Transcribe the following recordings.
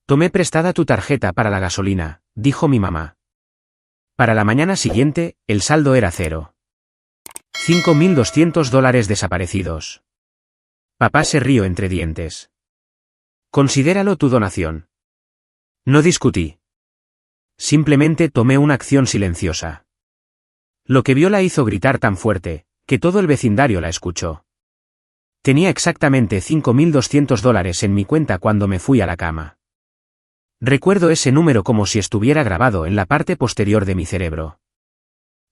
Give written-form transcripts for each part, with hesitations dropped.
Tomé prestada tu tarjeta para la gasolina, dijo mi mamá. Para la mañana siguiente, el saldo era cero. $5.200 desaparecidos. Papá se rió entre dientes. Considéralo tu donación. No discutí. Simplemente tomé una acción silenciosa. Lo que vio la hizo gritar tan fuerte, que todo el vecindario la escuchó. Tenía exactamente $5.200 en mi cuenta cuando me fui a la cama. Recuerdo ese número como si estuviera grabado en la parte posterior de mi cerebro.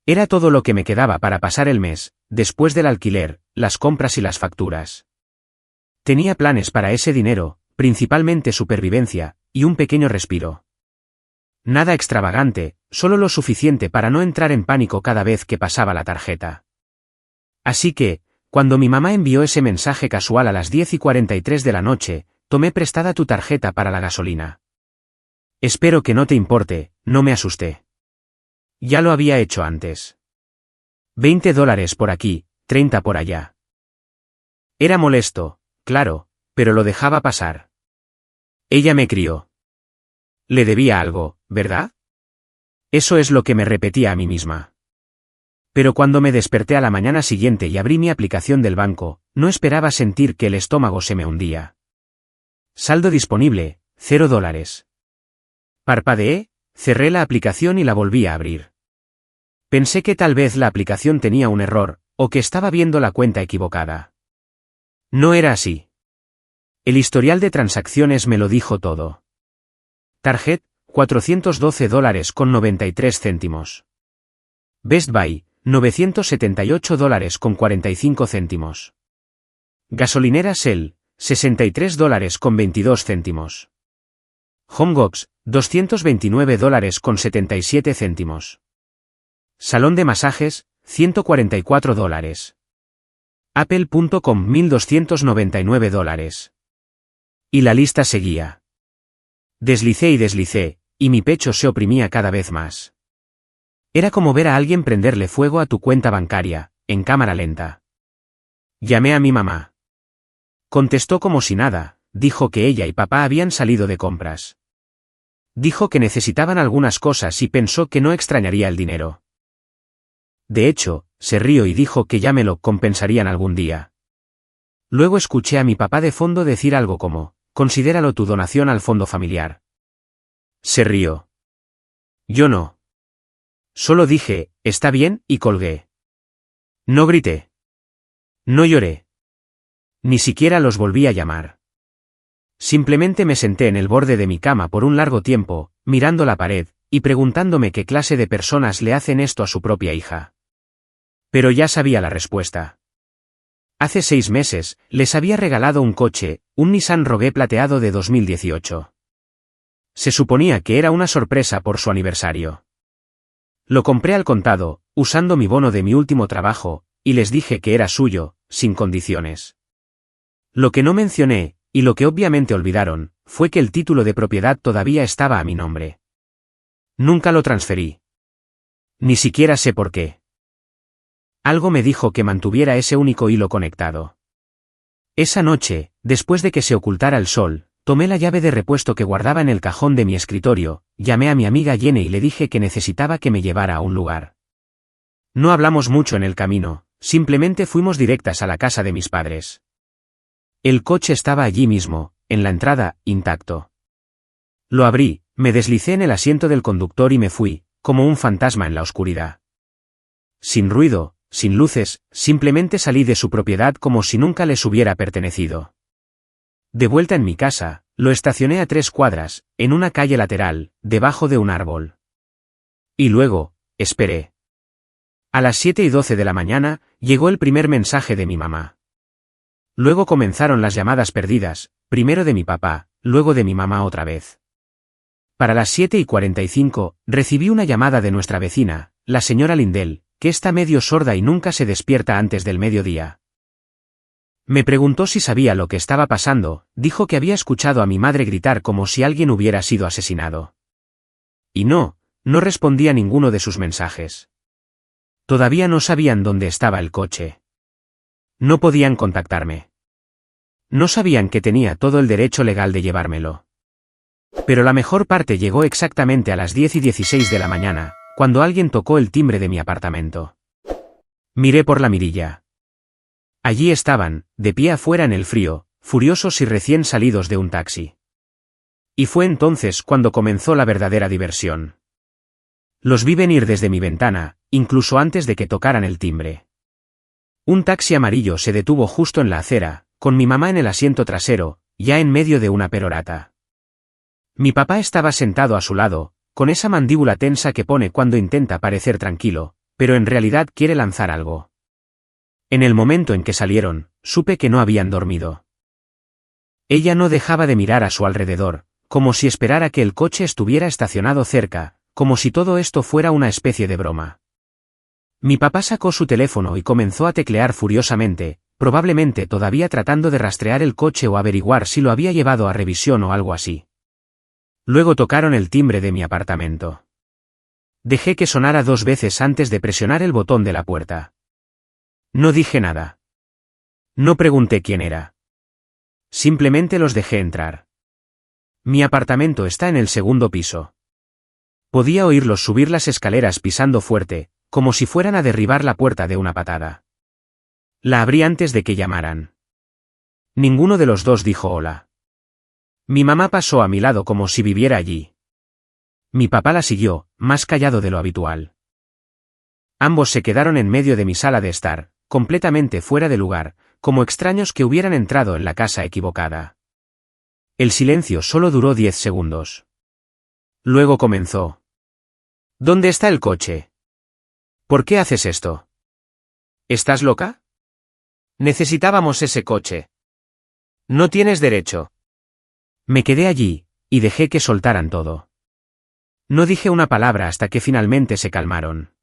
Era todo lo que me quedaba para pasar el mes, después del alquiler, las compras y las facturas. Tenía planes para ese dinero, principalmente supervivencia, y un pequeño respiro. Nada extravagante, solo lo suficiente para no entrar en pánico cada vez que pasaba la tarjeta. Así que, cuando mi mamá envió ese mensaje casual a las 10:43 de la noche, tomé prestada tu tarjeta para la gasolina. Espero que no te importe, no me asusté. Ya lo había hecho antes. $20 por aquí, 30 por allá. Era molesto, claro, pero lo dejaba pasar. Ella me crió. Le debía algo, ¿verdad? Eso es lo que me repetía a mí misma. Pero cuando me desperté a la mañana siguiente y abrí mi aplicación del banco, no esperaba sentir que el estómago se me hundía. Saldo disponible, $0. Parpadeé, cerré la aplicación y la volví a abrir. Pensé que tal vez la aplicación tenía un error, o que estaba viendo la cuenta equivocada. No era así. El historial de transacciones me lo dijo todo. Target, $412.93. Best Buy, $978.45. Gasolinera Shell, $63.22. HomeGoods, $229.77. Salón de masajes, $144. Apple.com, $1.299. Y la lista seguía. Deslicé y deslicé, y mi pecho se oprimía cada vez más. Era como ver a alguien prenderle fuego a tu cuenta bancaria, en cámara lenta. Llamé a mi mamá. Contestó como si nada, dijo que ella y papá habían salido de compras. Dijo que necesitaban algunas cosas y pensó que no extrañaría el dinero. De hecho, se rió y dijo que ya me lo compensarían algún día. Luego escuché a mi papá de fondo decir algo como, considéralo tu donación al fondo familiar. Se rió. Yo no. Solo dije, está bien, y colgué. No grité. No lloré. Ni siquiera los volví a llamar. Simplemente me senté en el borde de mi cama por un largo tiempo, mirando la pared, y preguntándome qué clase de personas le hacen esto a su propia hija. Pero ya sabía la respuesta. Hace 6 meses, les había regalado un coche, un Nissan Rogue plateado de 2018. Se suponía que era una sorpresa por su aniversario. Lo compré al contado, usando mi bono de mi último trabajo, y les dije que era suyo, sin condiciones. Lo que no mencioné, y lo que obviamente olvidaron, fue que el título de propiedad todavía estaba a mi nombre. Nunca lo transferí. Ni siquiera sé por qué. Algo me dijo que mantuviera ese único hilo conectado. Esa noche, después de que se ocultara el sol, tomé la llave de repuesto que guardaba en el cajón de mi escritorio, llamé a mi amiga Jenny y le dije que necesitaba que me llevara a un lugar. No hablamos mucho en el camino, simplemente fuimos directas a la casa de mis padres. El coche estaba allí mismo, en la entrada, intacto. Lo abrí, me deslicé en el asiento del conductor y me fui, como un fantasma en la oscuridad. Sin ruido, sin luces, simplemente salí de su propiedad como si nunca les hubiera pertenecido. De vuelta en mi casa, lo estacioné a 3 cuadras, en una calle lateral, debajo de un árbol. Y luego, esperé. A las 7:12 de la mañana, llegó el primer mensaje de mi mamá. Luego comenzaron las llamadas perdidas, primero de mi papá, luego de mi mamá otra vez. Para las 7:45, recibí una llamada de nuestra vecina, la señora Lindell, que está medio sorda y nunca se despierta antes del mediodía. Me preguntó si sabía lo que estaba pasando, dijo que había escuchado a mi madre gritar como si alguien hubiera sido asesinado. Y no respondí a ninguno de sus mensajes. Todavía no sabían dónde estaba el coche. No podían contactarme. No sabían que tenía todo el derecho legal de llevármelo. Pero la mejor parte llegó exactamente a las 10:16 de la mañana, cuando alguien tocó el timbre de mi apartamento. Miré por la mirilla. Allí estaban, de pie afuera en el frío, furiosos y recién salidos de un taxi. Y fue entonces cuando comenzó la verdadera diversión. Los vi venir desde mi ventana, incluso antes de que tocaran el timbre. Un taxi amarillo se detuvo justo en la acera, con mi mamá en el asiento trasero, ya en medio de una perorata. Mi papá estaba sentado a su lado, con esa mandíbula tensa que pone cuando intenta parecer tranquilo, pero en realidad quiere lanzar algo. En el momento en que salieron, supe que no habían dormido. Ella no dejaba de mirar a su alrededor, como si esperara que el coche estuviera estacionado cerca, como si todo esto fuera una especie de broma. Mi papá sacó su teléfono y comenzó a teclear furiosamente, probablemente todavía tratando de rastrear el coche o averiguar si lo había llevado a revisión o algo así. Luego tocaron el timbre de mi apartamento. Dejé que sonara 2 veces antes de presionar el botón de la puerta. No dije nada. No pregunté quién era. Simplemente los dejé entrar. Mi apartamento está en el 2º piso. Podía oírlos subir las escaleras pisando fuerte, como si fueran a derribar la puerta de una patada. La abrí antes de que llamaran. Ninguno de los dos dijo hola. Mi mamá pasó a mi lado como si viviera allí. Mi papá la siguió, más callado de lo habitual. Ambos se quedaron en medio de mi sala de estar, completamente fuera de lugar, como extraños que hubieran entrado en la casa equivocada. El silencio solo duró 10 segundos. Luego comenzó. ¿Dónde está el coche? ¿Por qué haces esto? ¿Estás loca? Necesitábamos ese coche. No tienes derecho. Me quedé allí, y dejé que soltaran todo. No dije una palabra hasta que finalmente se calmaron.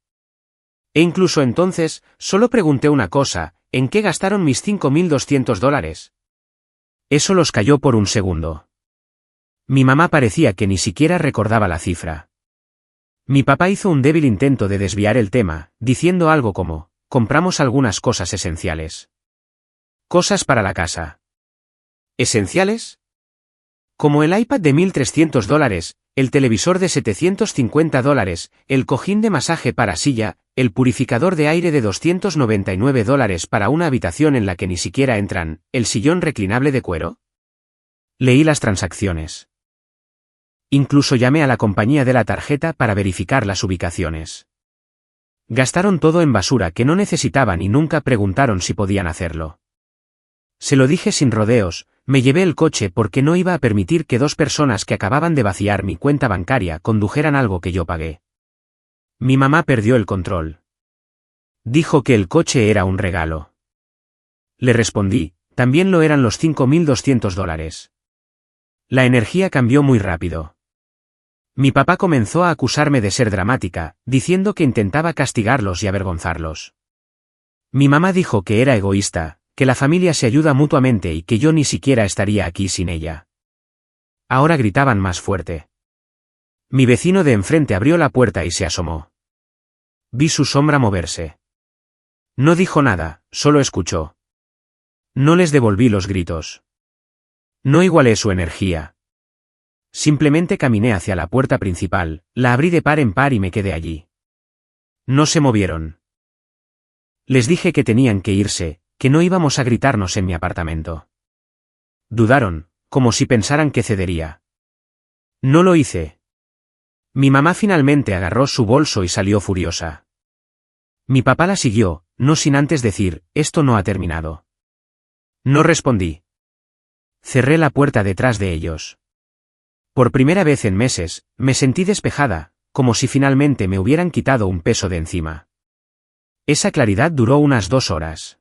E incluso entonces, solo pregunté una cosa: ¿en qué gastaron mis $5.200? Eso los calló por un segundo. Mi mamá parecía que ni siquiera recordaba la cifra. Mi papá hizo un débil intento de desviar el tema, diciendo algo como: compramos algunas cosas esenciales. Cosas para la casa. ¿Esenciales? Como el iPad de $1.300, el televisor de $750, el cojín de masaje para silla, el purificador de aire de $299 para una habitación en la que ni siquiera entran, el sillón reclinable de cuero. Leí las transacciones. Incluso llamé a la compañía de la tarjeta para verificar las ubicaciones. Gastaron todo en basura que no necesitaban y nunca preguntaron si podían hacerlo. Se lo dije sin rodeos: me llevé el coche porque no iba a permitir que 2 personas que acababan de vaciar mi cuenta bancaria condujeran algo que yo pagué. Mi mamá perdió el control. Dijo que el coche era un regalo. Le respondí: también lo eran los $5.200. La energía cambió muy rápido. Mi papá comenzó a acusarme de ser dramática, diciendo que intentaba castigarlos y avergonzarlos. Mi mamá dijo que era egoísta, que la familia se ayuda mutuamente y que yo ni siquiera estaría aquí sin ella. Ahora gritaban más fuerte. Mi vecino de enfrente abrió la puerta y se asomó. Vi su sombra moverse. No dijo nada, solo escuchó. No les devolví los gritos. No igualé su energía. Simplemente caminé hacia la puerta principal, la abrí de par en par y me quedé allí. No se movieron. Les dije que tenían que irse, que no íbamos a gritarnos en mi apartamento. Dudaron, como si pensaran que cedería. No lo hice. Mi mamá finalmente agarró su bolso y salió furiosa. Mi papá la siguió, no sin antes decir: esto no ha terminado. No respondí. Cerré la puerta detrás de ellos. Por primera vez en meses, me sentí despejada, como si finalmente me hubieran quitado un peso de encima. Esa claridad duró unas 2 horas.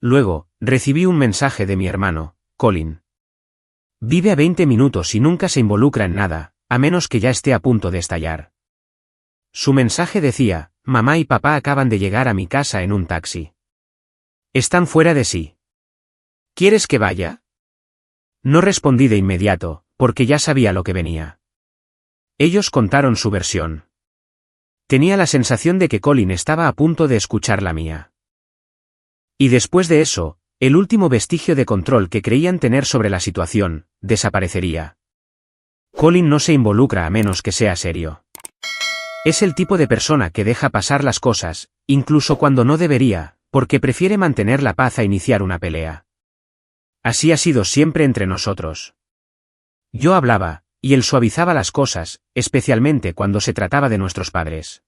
Luego, recibí un mensaje de mi hermano, Colin. Vive a 20 minutos y nunca se involucra en nada, a menos que ya esté a punto de estallar. Su mensaje decía: mamá y papá acaban de llegar a mi casa en un taxi. Están fuera de sí. ¿Quieres que vaya? No respondí de inmediato, porque ya sabía lo que venía. Ellos contaron su versión. Tenía la sensación de que Colin estaba a punto de escuchar la mía. Y después de eso, el último vestigio de control que creían tener sobre la situación, desaparecería. Colin no se involucra a menos que sea serio. Es el tipo de persona que deja pasar las cosas, incluso cuando no debería, porque prefiere mantener la paz a iniciar una pelea. Así ha sido siempre entre nosotros. Yo hablaba, y él suavizaba las cosas, especialmente cuando se trataba de nuestros padres.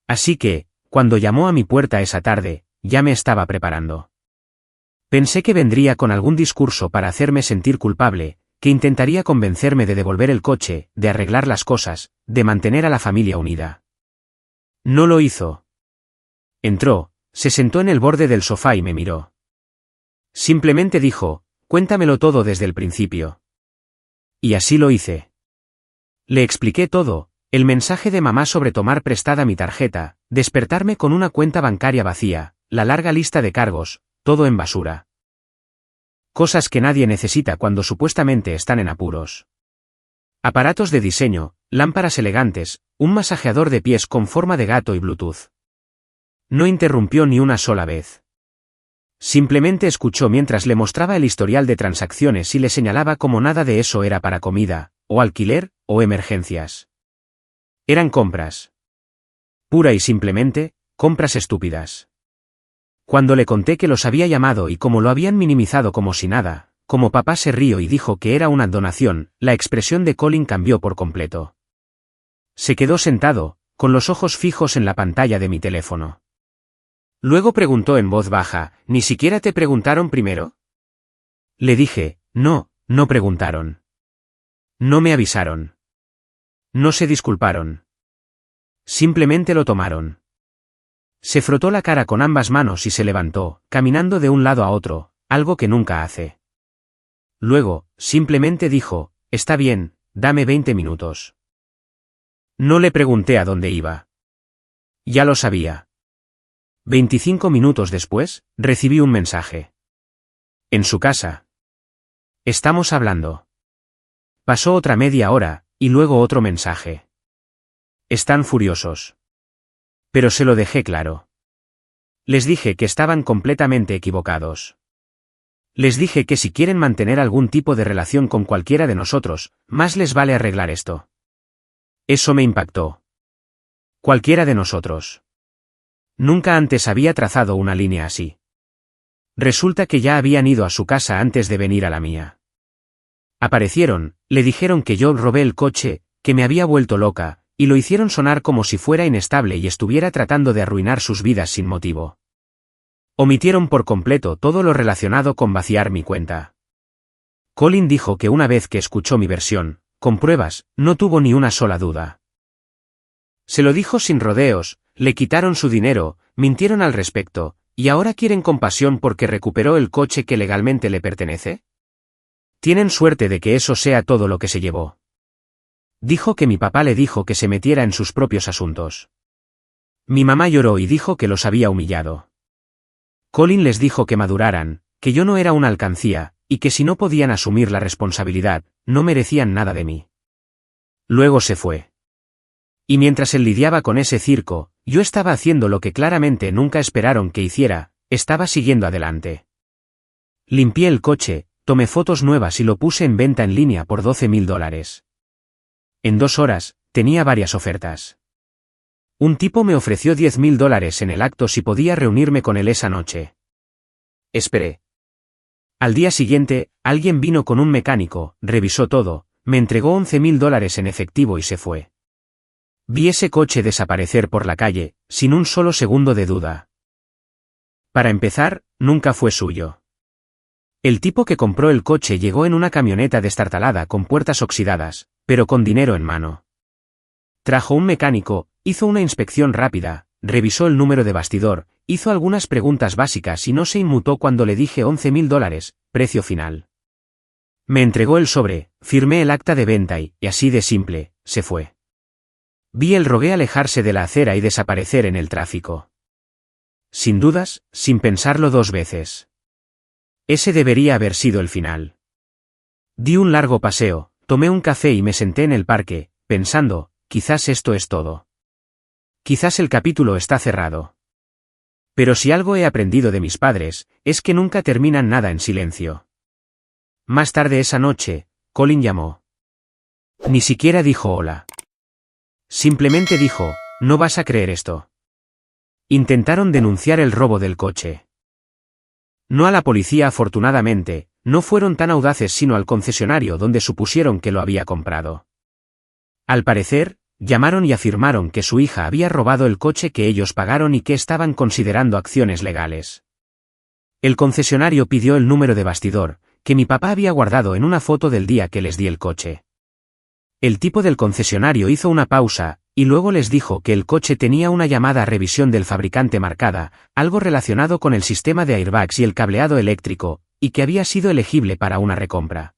Así que, cuando llamó a mi puerta esa tarde, ya me estaba preparando. Pensé que vendría con algún discurso para hacerme sentir culpable, que intentaría convencerme de devolver el coche, de arreglar las cosas, de mantener a la familia unida. No lo hizo. Entró, se sentó en el borde del sofá y me miró. Simplemente dijo, cuéntamelo todo desde el principio. Y así lo hice. Le expliqué todo, el mensaje de mamá sobre tomar prestada mi tarjeta, despertarme con una cuenta bancaria vacía, la larga lista de cargos, todo en basura. Cosas que nadie necesita cuando supuestamente están en apuros. Aparatos de diseño, lámparas elegantes, un masajeador de pies con forma de gato y Bluetooth. No interrumpió ni una sola vez. Simplemente escuchó mientras le mostraba el historial de transacciones y le señalaba cómo nada de eso era para comida, o alquiler, o emergencias. Eran compras. Pura y simplemente, compras estúpidas. Cuando le conté que los había llamado y cómo lo habían minimizado como si nada, como papá se rió y dijo que era una donación, la expresión de Colin cambió por completo. Se quedó sentado, con los ojos fijos en la pantalla de mi teléfono. Luego preguntó en voz baja, ¿ni siquiera te preguntaron primero? Le dije, no, no preguntaron. No me avisaron. No se disculparon. Simplemente lo tomaron. Se frotó la cara con ambas manos y se levantó, caminando de un lado a otro, algo que nunca hace. Luego, simplemente dijo, está bien, dame 20 minutos. No le pregunté a dónde iba. Ya lo sabía. 25 minutos después, recibí un mensaje. En su casa. Estamos hablando. Pasó otra media hora, y luego otro mensaje. Están furiosos. Pero se lo dejé claro. Les dije que estaban completamente equivocados. Les dije que si quieren mantener algún tipo de relación con cualquiera de nosotros, más les vale arreglar esto. Eso me impactó. Cualquiera de nosotros. Nunca antes había trazado una línea así. Resulta que ya habían ido a su casa antes de venir a la mía. Aparecieron, le dijeron que yo robé el coche, que me había vuelto loca, y lo hicieron sonar como si fuera inestable y estuviera tratando de arruinar sus vidas sin motivo. Omitieron por completo todo lo relacionado con vaciar mi cuenta. Colin dijo que una vez que escuchó mi versión, con pruebas, no tuvo ni una sola duda. Se lo dijo sin rodeos, le quitaron su dinero, mintieron al respecto, y ahora quieren compasión porque recuperó el coche que legalmente le pertenece. Tienen suerte de que eso sea todo lo que se llevó. Dijo que mi papá le dijo que se metiera en sus propios asuntos. Mi mamá lloró y dijo que los había humillado. Colin les dijo que maduraran, que yo no era una alcancía, y que si no podían asumir la responsabilidad, no merecían nada de mí. Luego se fue. Y mientras él lidiaba con ese circo, yo estaba haciendo lo que claramente nunca esperaron que hiciera, estaba siguiendo adelante. Limpié el coche, tomé fotos nuevas y lo puse en venta en línea por $12,000. En 2 horas, tenía varias ofertas. Un tipo me ofreció $10,000 en el acto si podía reunirme con él esa noche. Esperé. Al día siguiente, alguien vino con un mecánico, revisó todo, me entregó $11,000 en efectivo y se fue. Vi ese coche desaparecer por la calle, sin un solo segundo de duda. Para empezar, nunca fue suyo. El tipo que compró el coche llegó en una camioneta destartalada con puertas oxidadas, pero con dinero en mano. Trajo un mecánico, hizo una inspección rápida, revisó el número de bastidor, hizo algunas preguntas básicas y no se inmutó cuando le dije $11,000, precio final. Me entregó el sobre, firmé el acta de venta y, así de simple, se fue. Vi el Rogue alejarse de la acera y desaparecer en el tráfico. Sin dudas, sin pensarlo 2 veces. Ese debería haber sido el final. Di un largo paseo, tomé un café y me senté en el parque, pensando, quizás esto es todo. Quizás el capítulo está cerrado. Pero si algo he aprendido de mis padres, es que nunca terminan nada en silencio. Más tarde esa noche, Colin llamó. Ni siquiera dijo hola. Simplemente dijo, no vas a creer esto. Intentaron denunciar el robo del coche. No a la policía afortunadamente, no fueron tan audaces sino al concesionario donde supusieron que lo había comprado. Al parecer, llamaron y afirmaron que su hija había robado el coche que ellos pagaron y que estaban considerando acciones legales. El concesionario pidió el número de bastidor, que mi papá había guardado en una foto del día que les di el coche. El tipo del concesionario hizo una pausa, y luego les dijo que el coche tenía una llamada a revisión del fabricante marcada, algo relacionado con el sistema de airbags y el cableado eléctrico, y que había sido elegible para una recompra.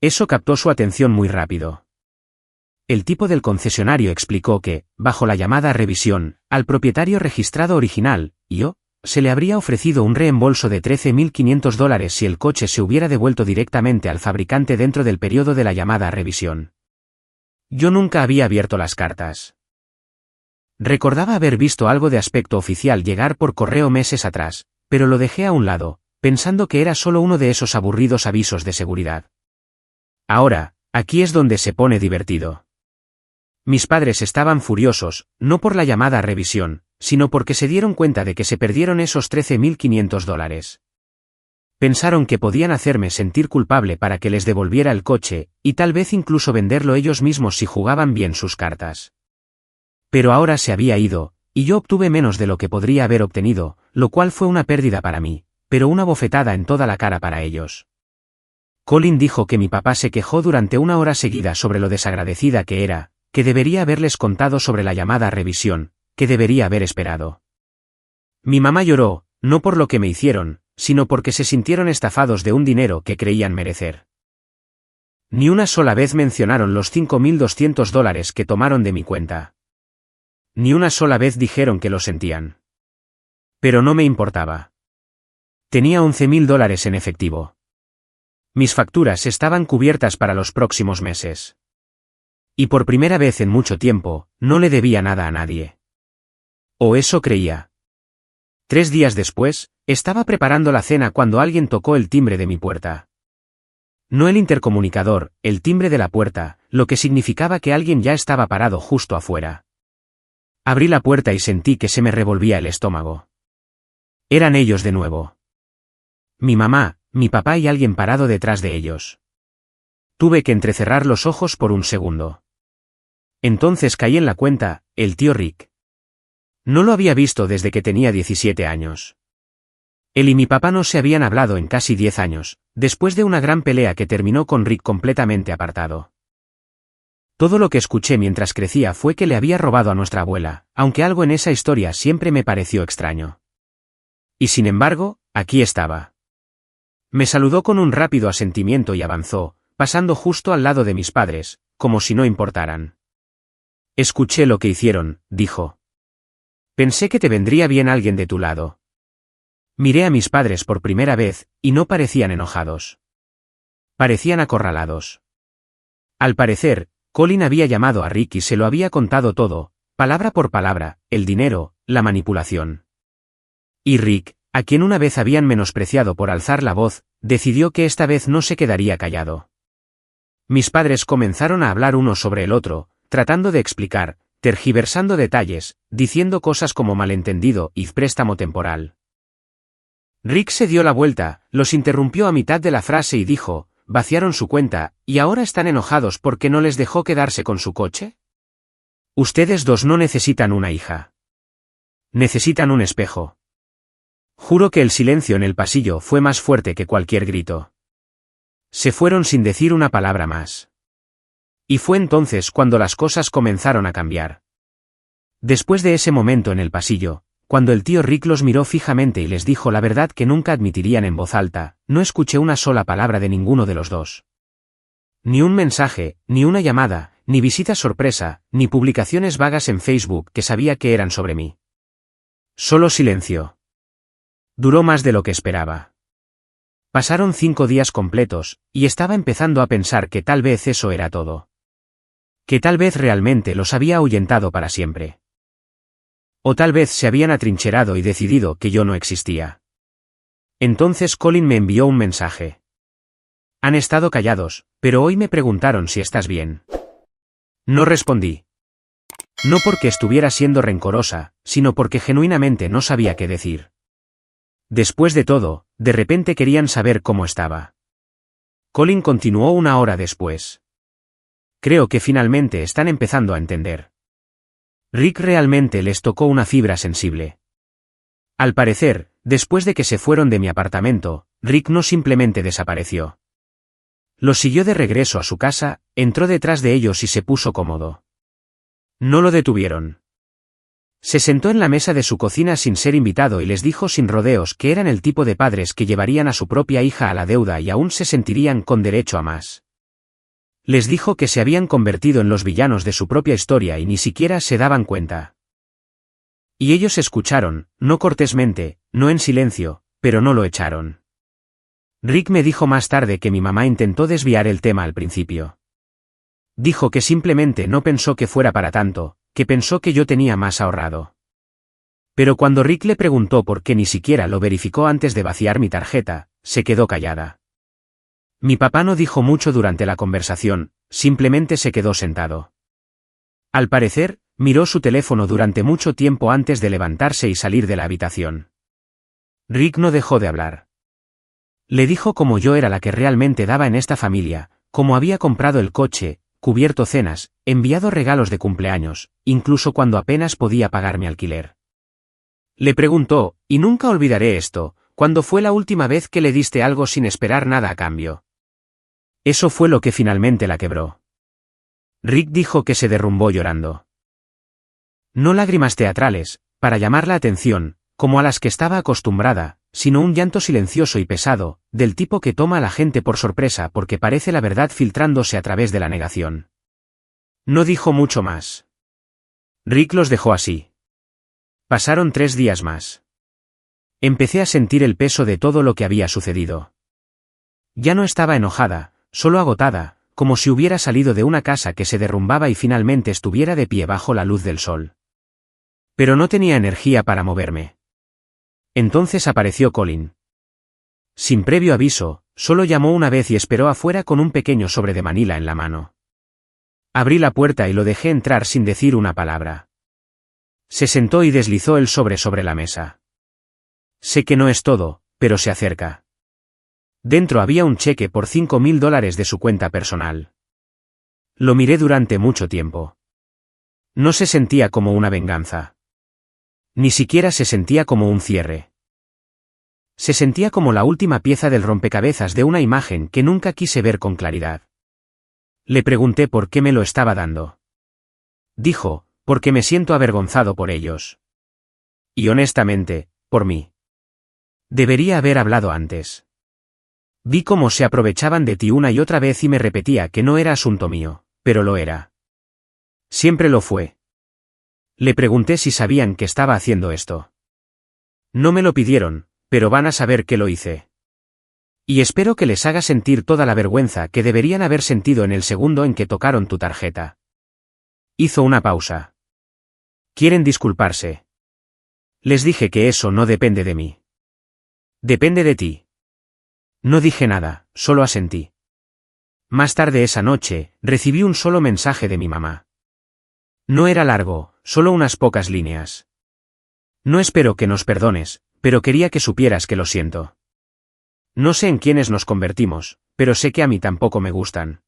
Eso captó su atención muy rápido. El tipo del concesionario explicó que, bajo la llamada a revisión, al propietario registrado original, se le habría ofrecido un reembolso de $13.500 si el coche se hubiera devuelto directamente al fabricante dentro del periodo de la llamada a revisión. Yo nunca había abierto las cartas. Recordaba haber visto algo de aspecto oficial llegar por correo meses atrás, pero lo dejé a un lado, pensando que era solo uno de esos aburridos avisos de seguridad. Ahora, aquí es donde se pone divertido. Mis padres estaban furiosos, no por la llamada a revisión, sino porque se dieron cuenta de que se perdieron esos $13.500. Pensaron que podían hacerme sentir culpable para que les devolviera el coche, y tal vez incluso venderlo ellos mismos si jugaban bien sus cartas. Pero ahora se había ido, y yo obtuve menos de lo que podría haber obtenido, lo cual fue una pérdida para mí, pero una bofetada en toda la cara para ellos. Colin dijo que mi papá se quejó durante 1 hora seguida sobre lo desagradecida que era, que debería haberles contado sobre la llamada a revisión, que debería haber esperado. Mi mamá lloró, no por lo que me hicieron, sino porque se sintieron estafados de un dinero que creían merecer. Ni una sola vez mencionaron los $5.200 que tomaron de mi cuenta. Ni una sola vez dijeron que lo sentían. Pero no me importaba. Tenía $11.000 en efectivo. Mis facturas estaban cubiertas para los próximos meses. Y por primera vez en mucho tiempo, no le debía nada a nadie. O eso creía. 3 días después, estaba preparando la cena cuando alguien tocó el timbre de mi puerta. No el intercomunicador, el timbre de la puerta, lo que significaba que alguien ya estaba parado justo afuera. Abrí la puerta y sentí que se me revolvía el estómago. Eran ellos de nuevo. Mi mamá, mi papá y alguien parado detrás de ellos. Tuve que entrecerrar los ojos por un segundo. Entonces caí en la cuenta, el tío Rick. No lo había visto desde que tenía 17 años. Él y mi papá no se habían hablado en casi 10 años, después de una gran pelea que terminó con Rick completamente apartado. Todo lo que escuché mientras crecía fue que le había robado a nuestra abuela, aunque algo en esa historia siempre me pareció extraño. Y sin embargo, aquí estaba. Me saludó con un rápido asentimiento y avanzó, pasando justo al lado de mis padres, como si no importaran. Escuché lo que hicieron, dijo. Pensé que te vendría bien alguien de tu lado. Miré a mis padres por primera vez, y no parecían enojados. Parecían acorralados. Al parecer, Colin había llamado a Rick y se lo había contado todo, palabra por palabra, el dinero, la manipulación. Y Rick, a quien una vez habían menospreciado por alzar la voz, decidió que esta vez no se quedaría callado. Mis padres comenzaron a hablar uno sobre el otro, tratando de explicar, tergiversando detalles, diciendo cosas como malentendido y préstamo temporal. Rick se dio la vuelta, los interrumpió a mitad de la frase y dijo, ¿vaciaron su cuenta, y ahora están enojados porque no les dejó quedarse con su coche? Ustedes dos no necesitan una hija. Necesitan un espejo. Juro que el silencio en el pasillo fue más fuerte que cualquier grito. Se fueron sin decir una palabra más. Y fue entonces cuando las cosas comenzaron a cambiar. Después de ese momento en el pasillo, cuando el tío Rick los miró fijamente y les dijo la verdad que nunca admitirían en voz alta, no escuché una sola palabra de ninguno de los dos. Ni un mensaje, ni una llamada, ni visita sorpresa, ni publicaciones vagas en Facebook que sabía que eran sobre mí. Solo silencio. Duró más de lo que esperaba. Pasaron 5 días completos, y estaba empezando a pensar que tal vez eso era todo. Que tal vez realmente los había ahuyentado para siempre. O tal vez se habían atrincherado y decidido que yo no existía. Entonces Colin me envió un mensaje. Han estado callados, pero hoy me preguntaron si estás bien. No respondí. No porque estuviera siendo rencorosa, sino porque genuinamente no sabía qué decir. Después de todo, de repente querían saber cómo estaba. Colin continuó una hora después. Creo que finalmente están empezando a entender. Rick realmente les tocó una fibra sensible. Al parecer, después de que se fueron de mi apartamento, Rick no simplemente desapareció. Los siguió de regreso a su casa, entró detrás de ellos y se puso cómodo. No lo detuvieron. Se sentó en la mesa de su cocina sin ser invitado y les dijo sin rodeos que eran el tipo de padres que llevarían a su propia hija a la deuda y aún se sentirían con derecho a más. Les dijo que se habían convertido en los villanos de su propia historia y ni siquiera se daban cuenta. Y ellos escucharon, no cortésmente, no en silencio, pero no lo echaron. Rick me dijo más tarde que mi mamá intentó desviar el tema al principio. Dijo que simplemente no pensó que fuera para tanto, que pensó que yo tenía más ahorrado. Pero cuando Rick le preguntó por qué ni siquiera lo verificó antes de vaciar mi tarjeta, se quedó callada. Mi papá no dijo mucho durante la conversación, simplemente se quedó sentado. Al parecer, miró su teléfono durante mucho tiempo antes de levantarse y salir de la habitación. Rick no dejó de hablar. Le dijo cómo yo era la que realmente daba en esta familia, cómo había comprado el coche, cubierto cenas, enviado regalos de cumpleaños, incluso cuando apenas podía pagar mi alquiler. Le preguntó, y nunca olvidaré esto, ¿cuándo fue la última vez que le diste algo sin esperar nada a cambio? Eso fue lo que finalmente la quebró. Rick dijo que se derrumbó llorando. No lágrimas teatrales, para llamar la atención, como a las que estaba acostumbrada, sino un llanto silencioso y pesado, del tipo que toma a la gente por sorpresa porque parece la verdad filtrándose a través de la negación. No dijo mucho más. Rick los dejó así. Pasaron 3 días más. Empecé a sentir el peso de todo lo que había sucedido. Ya no estaba enojada, solo agotada, como si hubiera salido de una casa que se derrumbaba y finalmente estuviera de pie bajo la luz del sol. Pero no tenía energía para moverme. Entonces apareció Colin. Sin previo aviso, solo llamó una vez y esperó afuera con un pequeño sobre de Manila en la mano. Abrí la puerta y lo dejé entrar sin decir una palabra. Se sentó y deslizó el sobre la mesa. Sé que no es todo, pero se acerca. Dentro había un cheque por $5,000 de su cuenta personal. Lo miré durante mucho tiempo. No se sentía como una venganza. Ni siquiera se sentía como un cierre. Se sentía como la última pieza del rompecabezas de una imagen que nunca quise ver con claridad. Le pregunté por qué me lo estaba dando. Dijo, porque me siento avergonzado por ellos. Y honestamente, por mí. Debería haber hablado antes. Vi cómo se aprovechaban de ti una y otra vez y me repetía que no era asunto mío, pero lo era. Siempre lo fue. Le pregunté si sabían que estaba haciendo esto. No me lo pidieron, pero van a saber que lo hice. Y espero que les haga sentir toda la vergüenza que deberían haber sentido en el segundo en que tocaron tu tarjeta. Hizo una pausa. ¿Quieren disculparse? Les dije que eso no depende de mí. Depende de ti. No dije nada, solo asentí. Más tarde esa noche, recibí un solo mensaje de mi mamá. No era largo, solo unas pocas líneas. No espero que nos perdones, pero quería que supieras que lo siento. No sé en quiénes nos convertimos, pero sé que a mí tampoco me gustan.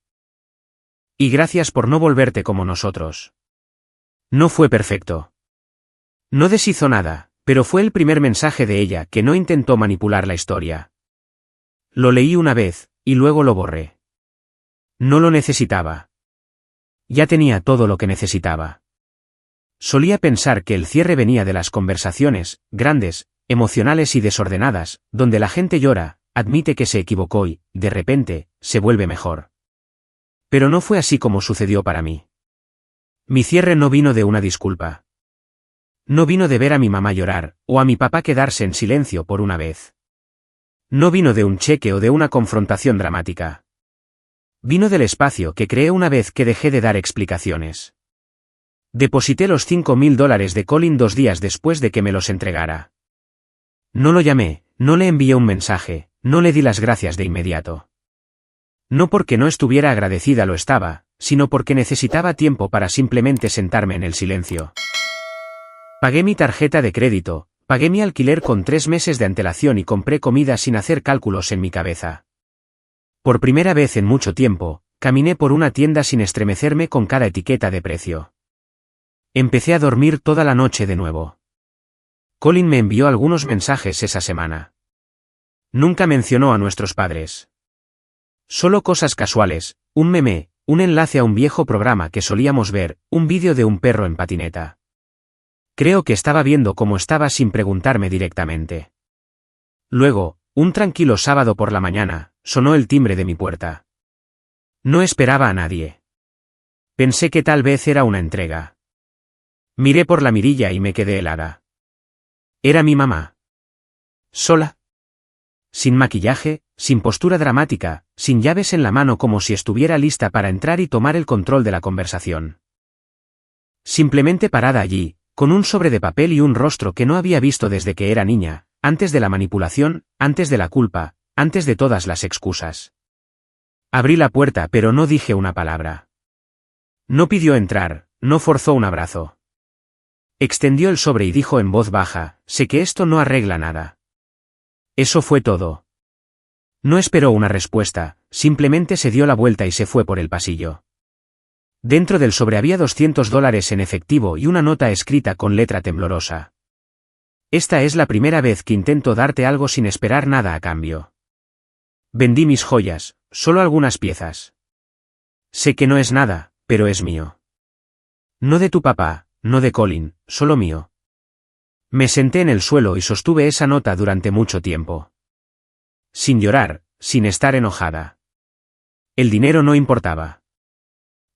Y gracias por no volverte como nosotros. No fue perfecto. No deshizo nada, pero fue el primer mensaje de ella que no intentó manipular la historia. Lo leí una vez, y luego lo borré. No lo necesitaba. Ya tenía todo lo que necesitaba. Solía pensar que el cierre venía de las conversaciones, grandes, emocionales y desordenadas, donde la gente llora, admite que se equivocó y, de repente, se vuelve mejor. Pero no fue así como sucedió para mí. Mi cierre no vino de una disculpa. No vino de ver a mi mamá llorar, o a mi papá quedarse en silencio por una vez. No vino de un cheque o de una confrontación dramática. Vino del espacio que creé una vez que dejé de dar explicaciones. Deposité los $5,000 de Colin 2 días después de que me los entregara. No lo llamé, no le envié un mensaje, no le di las gracias de inmediato. No porque no estuviera agradecida, lo estaba, sino porque necesitaba tiempo para simplemente sentarme en el silencio. Pagué mi tarjeta de crédito, pagué mi alquiler con 3 meses de antelación y compré comida sin hacer cálculos en mi cabeza. Por primera vez en mucho tiempo, caminé por una tienda sin estremecerme con cada etiqueta de precio. Empecé a dormir toda la noche de nuevo. Colin me envió algunos mensajes esa semana. Nunca mencionó a nuestros padres. Solo cosas casuales, un meme, un enlace a un viejo programa que solíamos ver, un vídeo de un perro en patineta. Creo que estaba viendo cómo estaba sin preguntarme directamente. Luego, un tranquilo sábado por la mañana, sonó el timbre de mi puerta. No esperaba a nadie. Pensé que tal vez era una entrega. Miré por la mirilla y me quedé helada. Era mi mamá. Sola. Sin maquillaje, sin postura dramática, sin llaves en la mano, como si estuviera lista para entrar y tomar el control de la conversación. Simplemente parada allí, con un sobre de papel y un rostro que no había visto desde que era niña, antes de la manipulación, antes de la culpa, antes de todas las excusas. Abrí la puerta, pero no dije una palabra. No pidió entrar, no forzó un abrazo. Extendió el sobre y dijo en voz baja: sé que esto no arregla nada. Eso fue todo. No esperó una respuesta, simplemente se dio la vuelta y se fue por el pasillo. Dentro del sobre había $200 en efectivo y una nota escrita con letra temblorosa. Esta es la primera vez que intento darte algo sin esperar nada a cambio. Vendí mis joyas, solo algunas piezas. Sé que no es nada, pero es mío. No de tu papá, no de Colin, solo mío. Me senté en el suelo y sostuve esa nota durante mucho tiempo. Sin llorar, sin estar enojada. El dinero no importaba.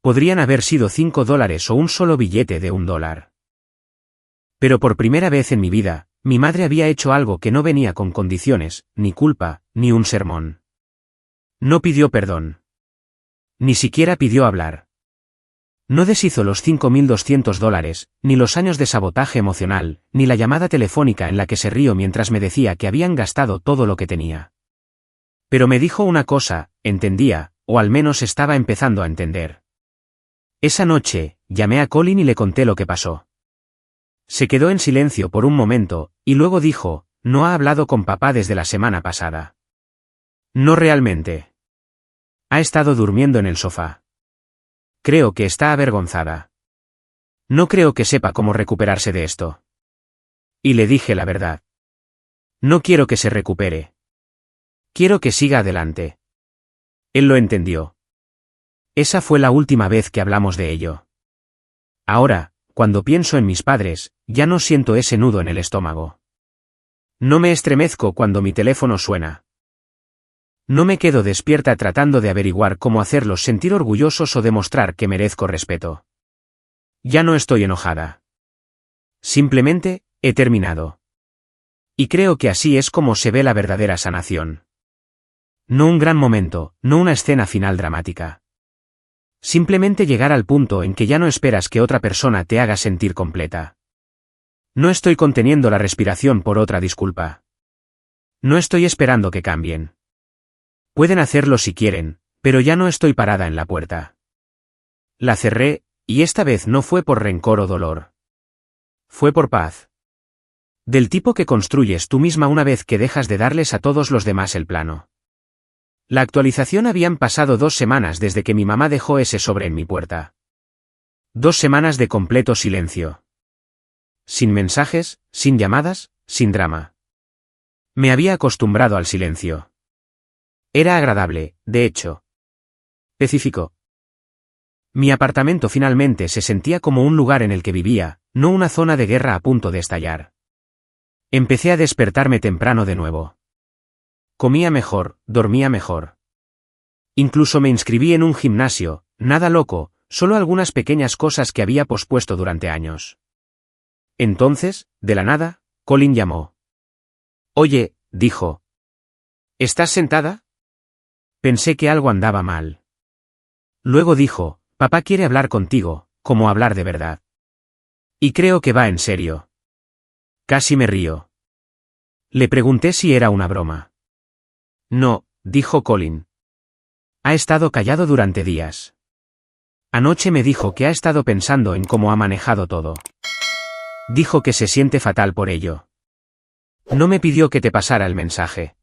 Podrían haber sido $5 o un solo billete de $1. Pero por primera vez en mi vida, mi madre había hecho algo que no venía con condiciones, ni culpa, ni un sermón. No pidió perdón. Ni siquiera pidió hablar. No deshizo los $5.200, ni los años de sabotaje emocional, ni la llamada telefónica en la que se rió mientras me decía que habían gastado todo lo que tenía. Pero me dijo una cosa: entendía, o al menos estaba empezando a entender. Esa noche, llamé a Colin y le conté lo que pasó. Se quedó en silencio por un momento, y luego dijo: no ha hablado con papá desde la semana pasada. No realmente. Ha estado durmiendo en el sofá. Creo que está avergonzada. No creo que sepa cómo recuperarse de esto. Y le dije la verdad. No quiero que se recupere. Quiero que siga adelante. Él lo entendió. Esa fue la última vez que hablamos de ello. Ahora, cuando pienso en mis padres, ya no siento ese nudo en el estómago. No me estremezco cuando mi teléfono suena. No me quedo despierta tratando de averiguar cómo hacerlos sentir orgullosos o demostrar que merezco respeto. Ya no estoy enojada. Simplemente, he terminado. Y creo que así es como se ve la verdadera sanación. No un gran momento, no una escena final dramática. Simplemente llegar al punto en que ya no esperas que otra persona te haga sentir completa. No estoy conteniendo la respiración por otra disculpa. No estoy esperando que cambien. Pueden hacerlo si quieren, pero ya no estoy parada en la puerta. La cerré, y esta vez no fue por rencor o dolor. Fue por paz. Del tipo que construyes tú misma una vez que dejas de darles a todos los demás el plano. La actualización: habían pasado 2 semanas desde que mi mamá dejó ese sobre en mi puerta. 2 semanas de completo silencio. Sin mensajes, sin llamadas, sin drama. Me había acostumbrado al silencio. Era agradable, de hecho. Especificó. Mi apartamento finalmente se sentía como un lugar en el que vivía, no una zona de guerra a punto de estallar. Empecé a despertarme temprano de nuevo. Comía mejor, dormía mejor. Incluso me inscribí en un gimnasio, nada loco, solo algunas pequeñas cosas que había pospuesto durante años. Entonces, de la nada, Colin llamó. Oye, dijo. ¿Estás sentada? Pensé que algo andaba mal. Luego dijo: papá quiere hablar contigo, como hablar de verdad. Y creo que va en serio. Casi me río. Le pregunté si era una broma. No, dijo Colin. Ha estado callado durante días. Anoche me dijo que ha estado pensando en cómo ha manejado todo. Dijo que se siente fatal por ello. No me pidió que te pasara el mensaje.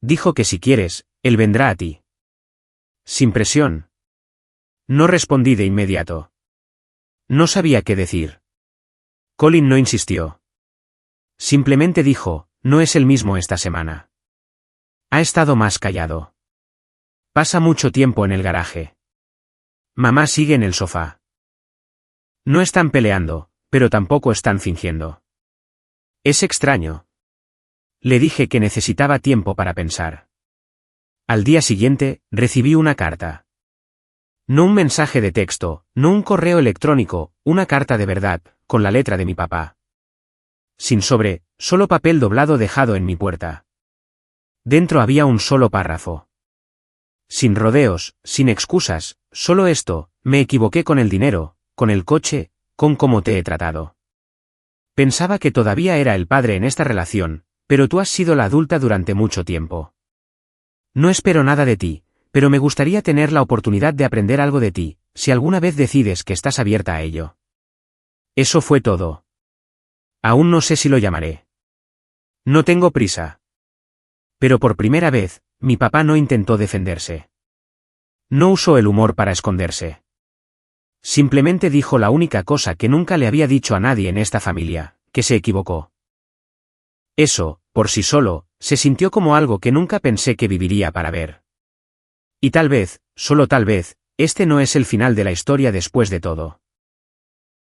Dijo que si quieres, él vendrá a ti. Sin presión. No respondí de inmediato. No sabía qué decir. Colin no insistió. Simplemente dijo, no es el mismo esta semana. Ha estado más callado. Pasa mucho tiempo en el garaje. Mamá sigue en el sofá. No están peleando, pero tampoco están fingiendo. Es extraño. Le dije que necesitaba tiempo para pensar. Al día siguiente, recibí una carta. No un mensaje de texto, no un correo electrónico, una carta de verdad, con la letra de mi papá. Sin sobre, solo papel doblado dejado en mi puerta. Dentro había un solo párrafo. Sin rodeos, sin excusas, solo esto, me equivoqué con el dinero, con el coche, con cómo te he tratado. Pensaba que todavía era el padre en esta relación, pero tú has sido la adulta durante mucho tiempo. No espero nada de ti, pero me gustaría tener la oportunidad de aprender algo de ti, si alguna vez decides que estás abierta a ello. Eso fue todo. Aún no sé si lo llamaré. No tengo prisa. Pero por primera vez, mi papá no intentó defenderse. No usó el humor para esconderse. Simplemente dijo la única cosa que nunca le había dicho a nadie en esta familia, que se equivocó. Eso, por sí solo, se sintió como algo que nunca pensé que viviría para ver. Y tal vez, solo tal vez, este no es el final de la historia después de todo.